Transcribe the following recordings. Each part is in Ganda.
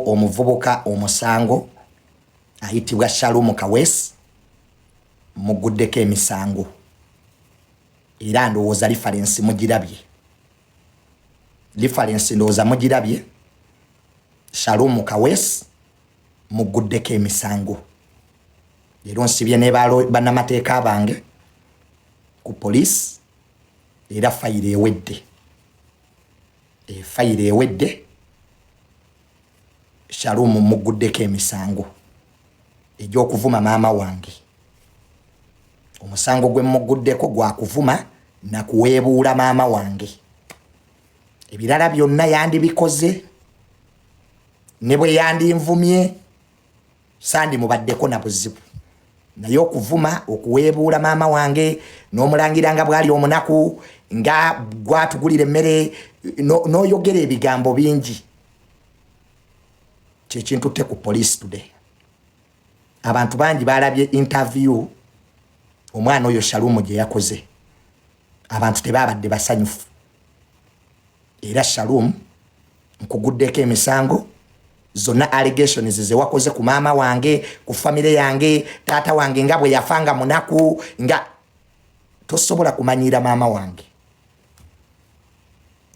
omuvubuka omusango ayitibwa Shalom Kaweesi mugudeko emisango era ndowooza reference mugirabye. Reference ndowooza mugirabye. Shalom Kaweesi mugudeko emisango. Era nsibye ne bannamateeka bange ku police era fayire ewedde. Fayire ewedde. Shalom mugudeko emisango egy'okuvuma maama wange. Omusango gwe muguddeko gwa kuvuma na kuweebuula maama wange. Ebirala byonna yandibikoze ne bwe yandinvumye sandi mubaddeko na buzibu. Naye okuvuma okuweebuula maama wange n'omulangira nga bwali omunaku nga gwatugulira emmere n'oyogera ebigambo bingi. Kintu te ku police today. Abantu bangi balabye interview omwana oyo Shalom gye yakoze. Abantu tebabadde basanyufu. Era Shalom nkuguddeko emisango zonna allegations ze wakoze ku maama wange, ku family yange, taata wange nga bwe yafanga munaku nga tosobola kumanyira maama wange.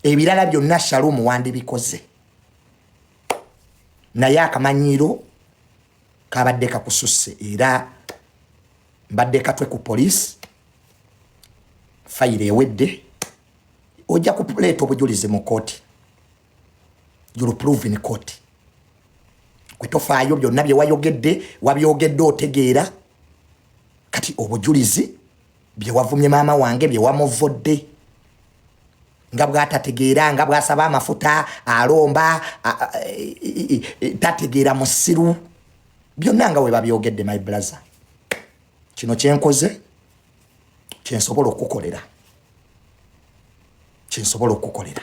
Ebirala byonna Shalom wandibikoze. Naye akamanyiro kabadde kakususse era mbadde katwe ku police fayire ewedde. Ojja kuleeta obujulizi mu kooti. You'll prove in court. Kwetofaayo byonna bye wayogedde wabyogedde otegeera kati obujulizi bye wavumye maama wange bye wamuvodde nga bwatategeera nga bwasaba amafuta alomba tategeera musiru byonna nga we babyogedde my brother. Kino kyenkoze kyensobola okukolera. Kyensobola okukolera.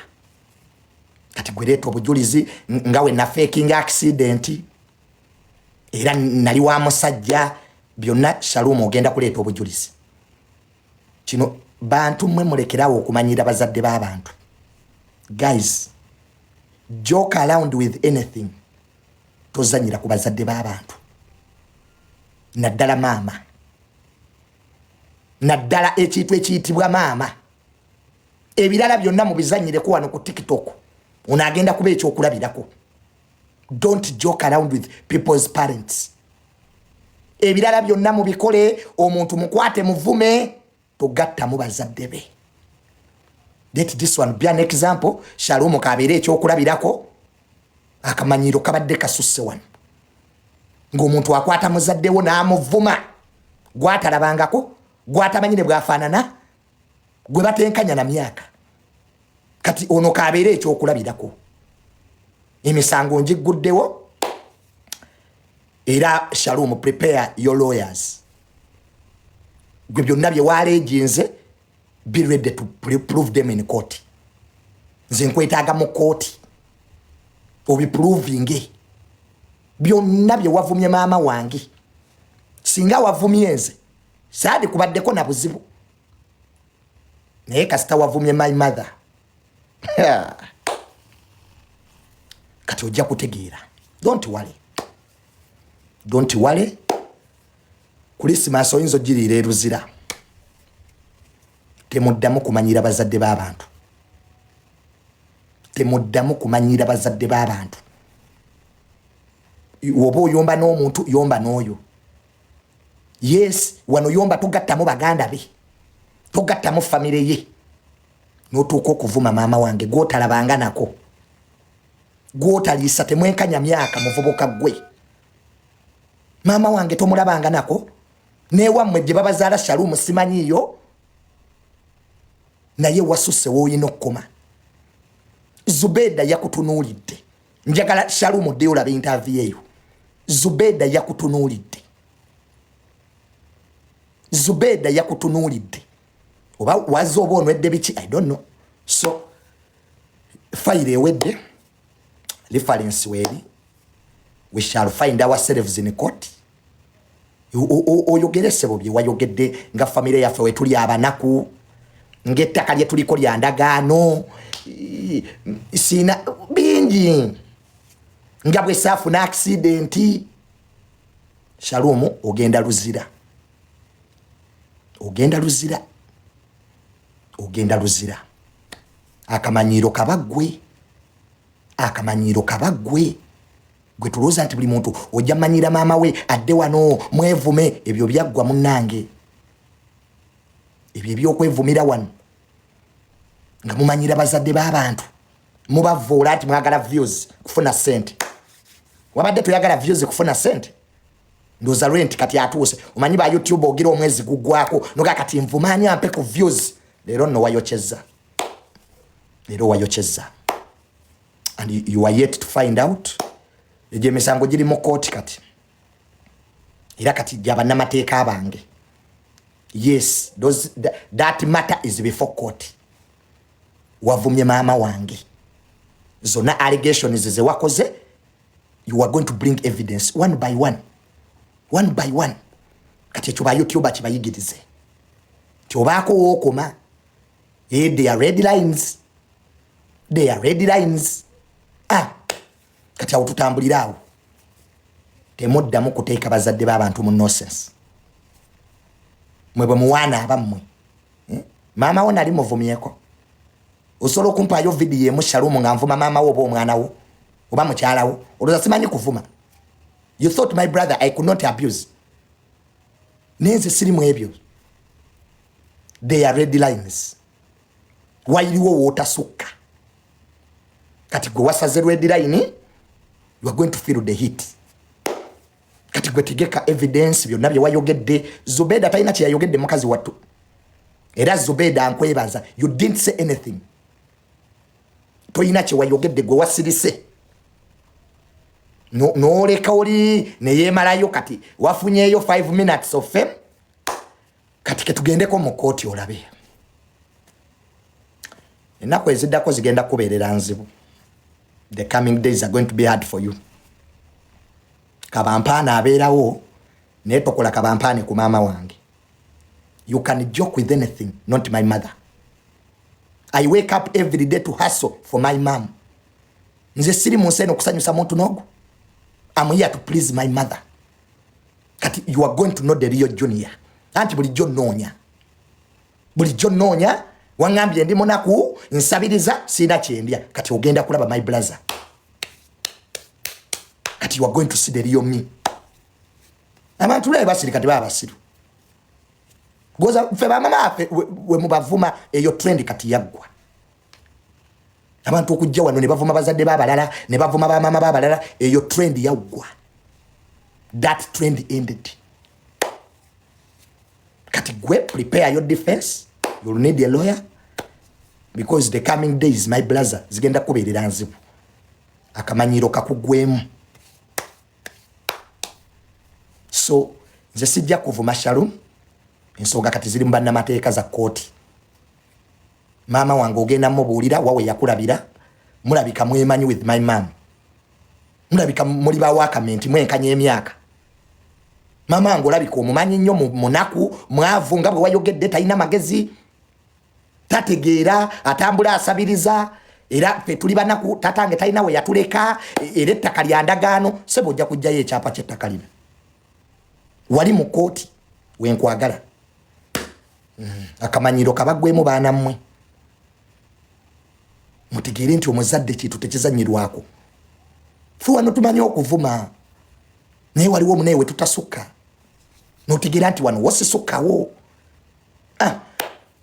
Kati gwereeta obujulizi nga we na faking accident era nali wa musajja byonna Shalom ogenda kuleeta obujulizi. Kino bantu mmwe mulekerawo okumanyira bazadde b'abantu. Guys, joke around with anything. Tozanyira ku bazadde b'abantu. Naddala maama. Naddala ekintu ekiyitibwa maama. Ebirala byonna mubizanyireko wano ku TikTok. Unagenda kuba ekyokulabirako. Don't joke around with people's parents. Ebirala byonna mubikole omuntu mukwate muvume togatta mu bazadde be. Let this one be an example. Shalom kabeere ekyokulabirako akamanyiro kabadde kasusse wano. Ng'omuntu akwata muzadde wo n'amuvuma gwatalabangako gwatamanyire bwafaanana gwe batenkanya na myaka. Kati ono kabeere ekyokulabirako. Emisango njiguddewo era Shalom prepare your lawyers. Gwe byonna bye waleginze be ready to prove them in court. Nze nkwetaaga mu court obiproving byonna bye wavumye maama wange. Singa wavumye nze saadi kubaddeko na buzibu. Naye kasita wavumye my mother kati ojja kutegeera. Don't worry. Don't worry. Christmas oyinza ogiriira eruzira. Temuddamu kumanyira bazadde b'abantu. Temuddamu kumanyira bazadde b'abantu. Oba oyomba n'omuntu yomba n'oyo. Yes, wano yomba togattamu baganda be. Togattamu famire ye. Notuuka okuvuma maama wange gwotalabanga nako. Gwotaliisa temwenkanya myaka muvubuka gwe. Maama wange tomulabanga nako. Newammwe gye babazaala Shalom simanyiyo. Naye wasusse w'olina okukoma. Zubeda yakutunuulidde. Njagala Shalom oddeyo olabe interview eyo. Zubeda yakutunuulidde. Zubeda yakutunuulidde. Oba wazi oba onwedde biki, I don't know. So fayire ewedde. Reference weeri. We shall find ourselves in court. Oyogere sebo bye wayogedde nga family yaffe we tuli abanaku ng'ettaka lye tuliko lya ndagaano sina bingi nga bwe safu na accident. Shalom ogenda luzira. Ogenda luzira. Ogenda luzira. Akamanyiro kabagwe. Akamanyiro kabagwe. Gwe tuloza nti buli muntu ojja manyira mama we adde wano mwevume ebyo byaggwa munnange. Ebyo ebyokwevumira wano nga mumanyira bazadde b'abantu mubavoola ati mwagala views kufuna sente. Wabadde toyagala views kufuna sente ndoza rent kati atuuse omanyi ba YouTube ogira omwezi guggwako noga kati nvumanya ampe ku views. Leero no wayocheza. Leero wayocheza. And you are yet to find out eje misango giri mu court kati. Era kati jaba namateeka abange. Yes, that matter is before court. Wavumye mama wange. Zona allegations ze wakoze, you are going to bring evidence one by one. One by one. Kati chuba YouTube chibayigirize. Chobako okoma. They are red lines. They are red lines. Kati awututambulirawo. Temoddamu kuteeka bazadde b'abantu mu nonsense. Mwe bwe muwana abammwe. Mama wo nali muvumyeko. Osolo kumpayo video emu Shalom nga nvuma mama wo oba omwana wo oba mukyala wo. Oloza simanyi kuvuma. You thought my brother I could not abuse. Nenze siri mu ebyo. They are red lines. Wailiwo wotasukka. Kati gwe wasaze red line, you are going to feel the heat. Kati gwe tegeka evidence byonna bye wayogedde. Zubeda talina kye yayogedde mukazi wattu. Era Zubeda ankwebaza. You didn't say anything. Toyina kye wayogedde gwe wasirise. No leka oli ne yemalayo kati wafunyeyo 5 minutes of fame. Kati ketugendeko mu kooti olabe. Ennaku eziddako zigenda kubeerera nzibu. The coming days are going to be hard for you. Kabampaana abeerawo naye tokola kabampaane ku maama wange. You can joke with anything, not my mother. I wake up every day to hustle for my mom. Nze siri mu nsi eno kusanyusa muntu n'ogu. I'm here to please my mother. Kati you are going to know the real Junior. Anti bulijjo noonya. Bulijjo noonya wangambye ndi munaku nsabiriza sina kyendya. Kati ogenda kulaba my brother. Kati you are going to see the real me. Abantu leo basiri kati baba basiru. Goza fe ba mama afe we mubavuma eyo trend kati yaggwa. Abantu okujja wano ne bavuma bazadde babalala ne bavuma ba mama babalala eyo trend yaggwa. That trend ended. Kati gwe prepare your defense. You'll need a lawyer because the coming days my brother zigenda kubeerera nzibu. Akamanyiro kakugwemu. So nze sijja kuvuma Shalom. Ensonga kati ziri mbanna mateeka za kooti. Mama wange ogenda mubuulira wawe yakulabira. Mulabika mwemanyi with my mom. Mulabika muli ba wakamenti mwenkanya emyaka. Mama wange olabika omumanyi nnyo munaku mwavu nga bwe wayogedde talina magezi. Tategeera atambula asabiriza. Era fe tuli banaku tatange talina we yatuleka. Era ettaka lya ndagaano sebo ojja kujjayo ekyapa ky'ettaka lino. Wali mu kooti wenkwagala. Akamanyiro kabagwemu baana mmwe. Mutegeere nti omuzadde kintu tekizanyirwako. Ffe wano tumanyi okuvuma. Naye waliwo omuneewe tutasukka. Notegeera nti wano wosisukkawo.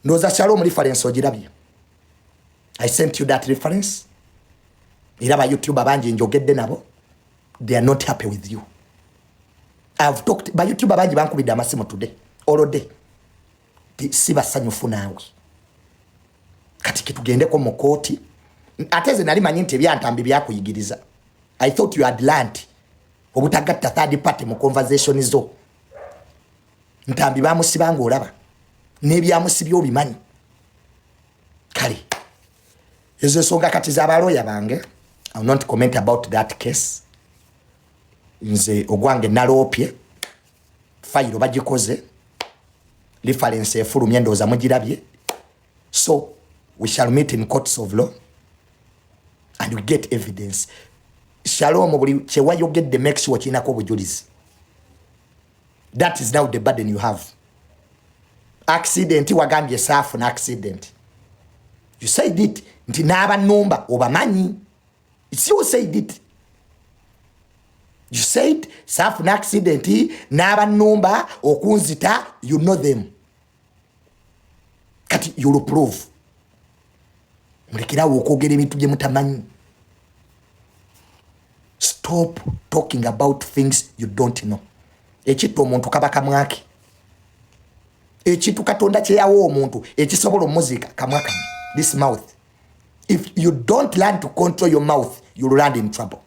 Ndowooza Shalom reference ogirabye. I sent you that reference. Era ba YouTube abangi njogedde nabo. They are not happy with you. I've talked ba YouTube abangi bankubidde amasimu today. All day. Si basanyufu naawe. Kati kitugendeko mu kooti. Ateze nali manyi nti ebyantambi byakuyigiriza. I thought you had learned. Obutagatta third party mu conversation zo. Ntambi bamusibanga olaba. N'ebyamusibyo obimanyi. Kale. Ezo ensonga kati z'abaloya bange. I will not comment about that case. Nze ogwange naloopye. Fayiro bagikoze. Reference efulumye ndowooza mugirabye. So we shall meet in courts of law and we get evidence. Shalom buli kyewayogedde make sure kinako obujulizi. That is now the burden you have. Accident wagambye saafu na accident. You said it nti naba numba obamanyi. It's you said it. You said saafu na accident naba numba okunzita, you know them. Kati you'll prove. Mulekera okwogera ebintu bye mutamanyi. Stop talking about things you don't know. Ekitu omuntu kaba kamwaki. Ekitu Katonda kyeyawo omuntu ekisobola omuzika kamwaka. This mouth. If you don't learn to control your mouth, you'll land in trouble.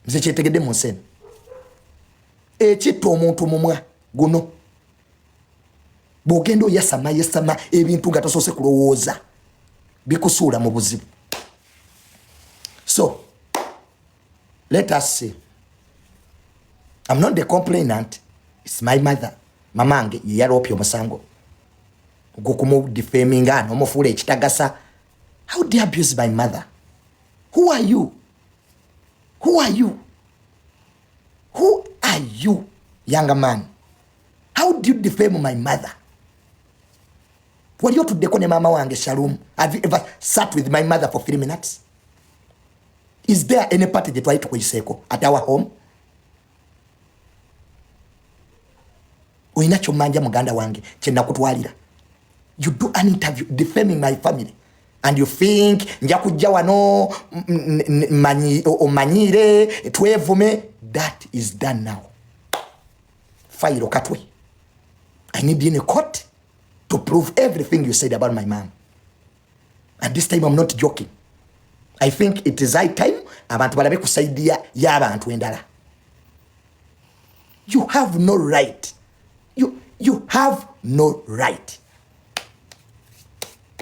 Nze kyetegedde mu nsene. Ekitu omuntu mumwa guno. Bwogenda oyasama ebintu nga tosoose kulowooza bikusuula mu buzibu. So, let us see. I'm not the complainant. It's my mother. Mamange ye yaropye omusango. Gukumu defaming ano omufuula ekitagasa. How do you abuse my mother? Who are you? Who are you? Who are you, younger man? How do you defame my mother? Wali otuddeko ne mama wange Shalom? Have you ever sat with my mother for 3 minutes? Is there any party gye twali tukuyiseeko at our home? Oyina kyomanja muganda wange kye nakutwalira. You do an interview defaming my family and you think nja kujja wano omanyire twevume. That is done now. File katwe. I need you in a court to prove everything you said about my mom. And this time I'm not joking. I think it is high time abantu balabe kusaidia y'abantu endala. You have no right. You have no right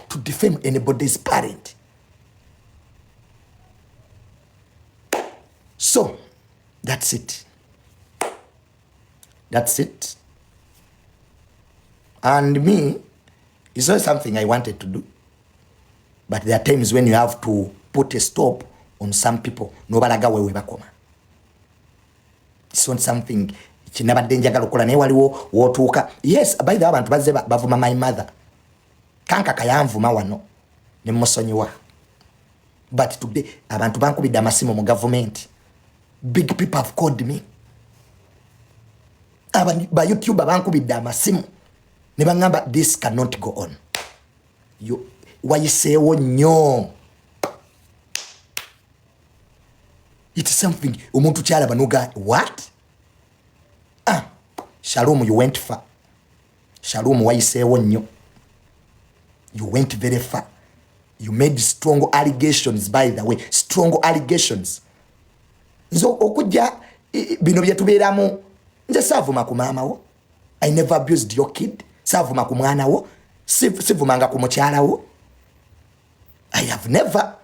to defame anybody's parent. So, that's it. That's it. And me, it's not something I wanted to do. But there are times when you have to put a stop on some people. Nobalaga wewe bakoma. It's not something kinabadde njagala okukola naye waliwo wootuuka. Yes, by the way abantu bazze bavuma my mother. Kanka kayanvuma wano ne musonyiwa. But today abantu bankubidde amasimu mu government. Big people have called me. Ba YouTube bankubidde amasimu ne bangamba this cannot go on. You wayiseewo nnyo. It's something omuntu kyalaba noga what? Shalom, you went far. Shalom, wayiseewo nnyo. You went very far. You made strong allegations, by the way. Strong allegations. Nzo okujja bino byetubeeramu nze saavuma ku maama wo. I never abused your kid. Saavuma ku mwana wo. Sivumanga ku mukyala wo. I have never.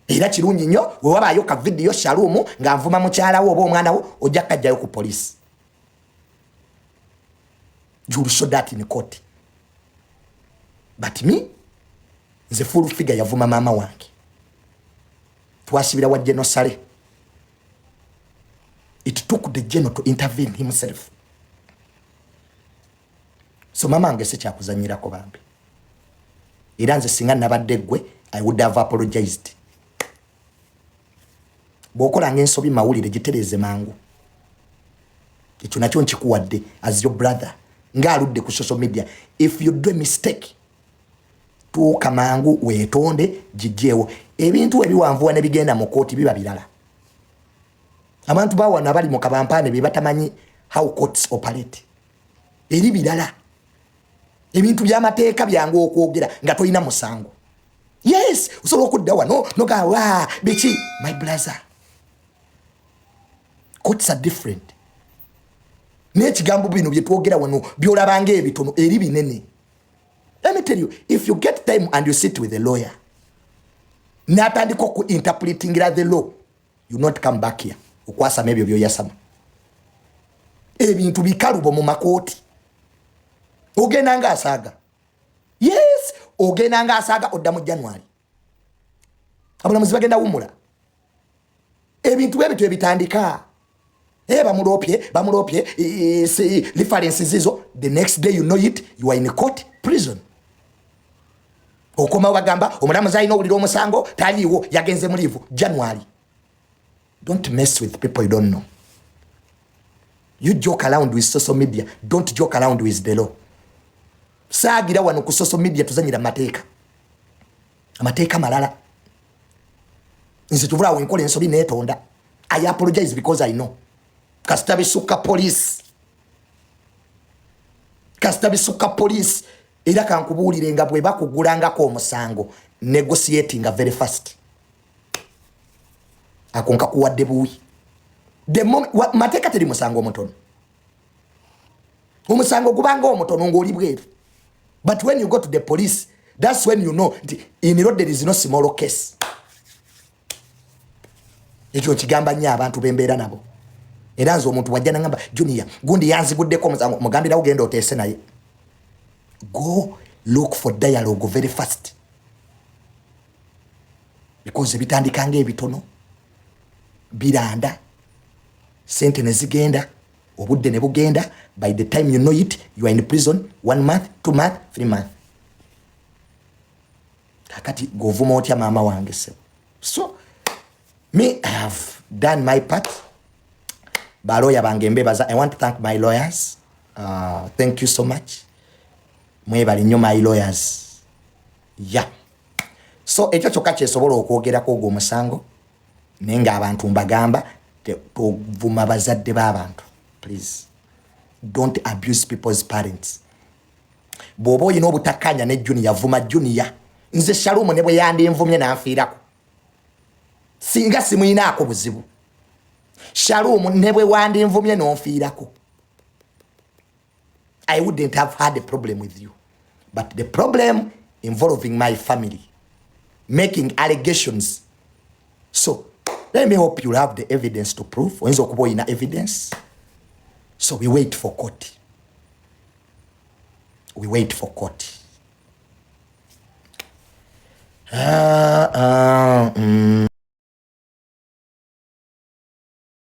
Era kirungi nnyo we wabaayo ka video Shalom nga nvuma mukyala wo oba omwana wo ojja kajjayo ku police. You will show that in court. But me, nze full figure yavuma mama wange. Twasibira wa General Sale. It took the general to intervene himself. So mama wange se kyakuzanyirako bambi. Era nze singa nabadde gwe, I would have apologized. Bwokolanga ensobi mawulire gitereeze mangu. Ekyo nakyo nkikuwadde as your brother. Nga aludde ku social media. If you do a mistake, tuuka mangu weetonde jijjeewo. Ebintu ebiwanvuwa ne bigenda mu kooti biba birala. Abantu bawana bali mu kabampaane be batamanyi how courts operate. Eri birala. Ebintu by'amateeka byangu okwogera nga toyina musango. Yes, osobola okudda wano noga biki my brother. Courts are different. N'ekigambo bino bye twogera wano byolabanga ebitono eri binene. Let me tell you, if you get time and you sit with a lawyer, natandika ku interpreting the law, you not come back here. Ukwasa maybe byo yasama. Ebintu bikalubo mu makooti. Ogenda nga asaga. Yes, ogenda nga asaga odda mu January. Abulamuzi bagenda wumula. ebintu ebyo ebitandika bamulopye references izo, the next day you know it, you are in court, prison. Okoma bagamba omulamuzi alina owulira omusango taliiwo yagenze mu livu January. Don't mess with people you don't know. You joke around with social media, don't joke around with the law. Saagira wano ku social media tuzanyira amateeka malala. Nze tuvula wenkola ensobi neetonda. I apologize because I know. Kasita bisuka police era kankubuulire nga bwe bakugulangako omusango negotiating very fast. Akonka kuwadde buwi. The moment mateeka teri musango omutono. Omusango gubanga omutono ng'oli bweru. But when you go to the police, that's when you know in road there is no small case. Ekyo kigamba nnyo abantu bembeera nabo. Era nze omuntu wajja nangamba Junior gundi yanziguddeko omusango mugambira ugenda oteese naye. Go look for dialogue very fast. Because bitandikanga ebitono biranda sente ne zigenda obudde ne bugenda. By the time you know it, you are in prison 1 month, 2 months, 3 months. Kakati govuma otya mama wange se. So me, I have done my part. Baloya bange mbebaza. I want to thank my lawyers. Thank you so much. Mwebali nnyo my lawyers. Yeah. So ekyo kyokka kyesobola okwogerako ogwo omusango naye ng'abantu mbagamba tovuma bazadde b'abantu. Please don't abuse people's parents. Bw'oba olina obutakkanya ne Junior vuma Junior. Nze Shalom ne bwe yandinvumye n'anfiirako singa simuyinaako buzibu. Shalom ne bwe wandinvumye n'onfiirako, I wouldn't have had a problem with you. But the problem involving my family, making allegations. So let me hope you have the evidence to prove. Oyinza okuba oyina evidence. So we wait for court. We wait for court.